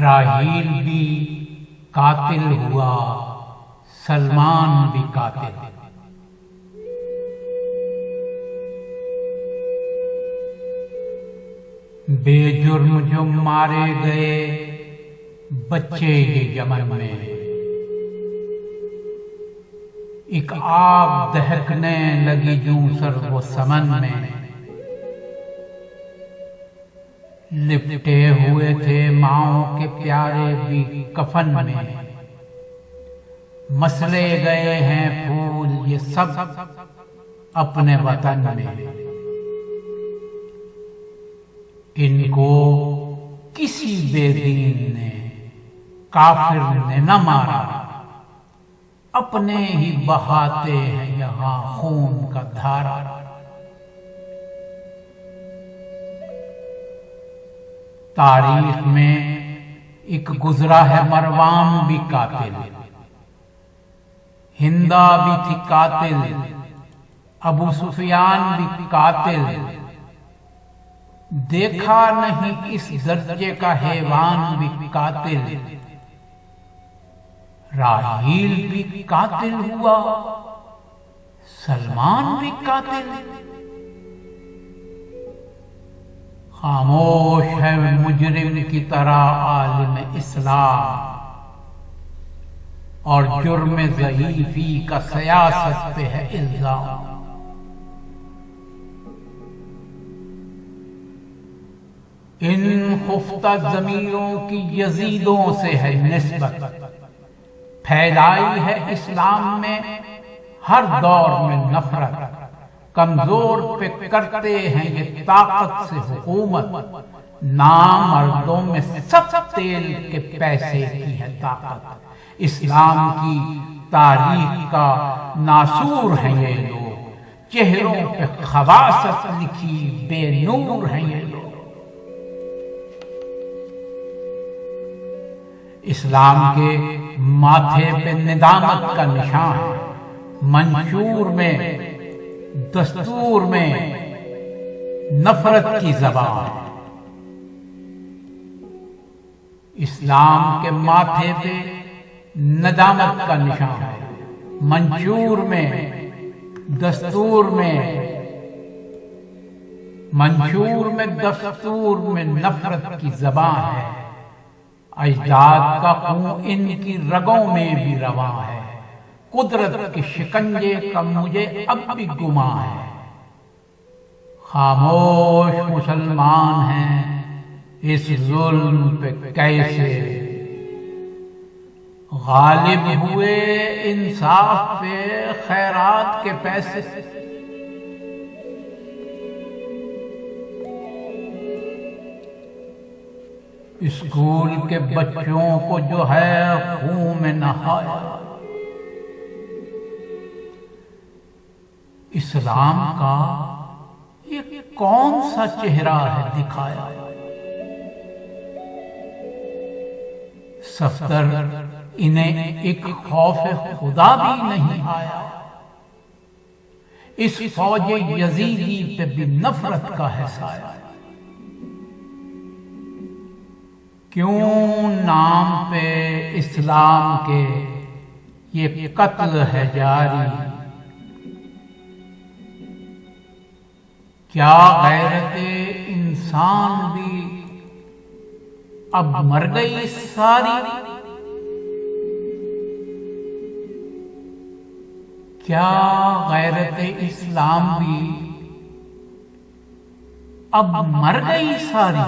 राहील भी कातिल हुआ, सलमान भी कातिल। बेजुर्म जो मारे गए बच्चे ये यमन में, एक आग दहकने लगी यूं सर्व समन में। लिपटे हुए थे माओ के प्यारे भी कफन में, मसले गए हैं फूल ये सब अपने वतन में। इनको किसी बेदीन ने काफिर ने न मारा, अपने ही बहाते हैं यहां खून का धारा। तारीख में एक गुजरा है मरवान भी कातिल, हिंदा भी थी कातिल, अबू सुफियान भी कातिल। देखा नहीं इस दर्जे का हैवान भी कातिल। राहील भी कातिल हुआ, सलमान भी कातिल। खामोश है मुजरिम की तरह आलिम इस्लाम, और जुर्म ज़ईफ़ी का सियासत पे है इल्जाम। इन खुफ्ता ज़मीरों की यजीदों से है निस्बत, फैलाई है इस्लाम में हर दौर में नफरत। कमजोर पे करते हैं ये ताकत से हुकूमत, नामर्दों में सब तेल के पैसे की है ताकत। इस्लाम की तारीख का नासूर है ये लोग, चेहरों पे खबासत लिखी बेनूर है ये लोग। इस्लाम के माथे पे निदामत का निशान है, मंशूर में दस्तूर में नफरत की ज़बान है। इस्लाम के माथे पे नदामत का निशान है, मंशूर में दस्तूर में, मंशूर में दस्तूर में नफरत की ज़बान है। अजदाद का खून इनकी रगों में भी रवां है, कुदरत के शिकंजे का मुझे अब भी गुमा है। खामोश मुसलमान हैं इस जुल्म पे कैसे, गालिब हुए इंसाफ पे खैरात के पैसे। स्कूल के बच्चों को जो है खून में नहाया, इस्लाम का ये कौन सा चेहरा है दिखाया। सफ्तर इन्हें एक खौफ खुदा भी नहीं आया। इस फौज यजीदी पे भी नफरत का है साया। क्यों नाम पे इस्लाम के ये कत्ल है जारी। क्या गैरते इंसान भी अब मर गई सारी। क्या गैरते इस्लाम भी अब मर गई सारी।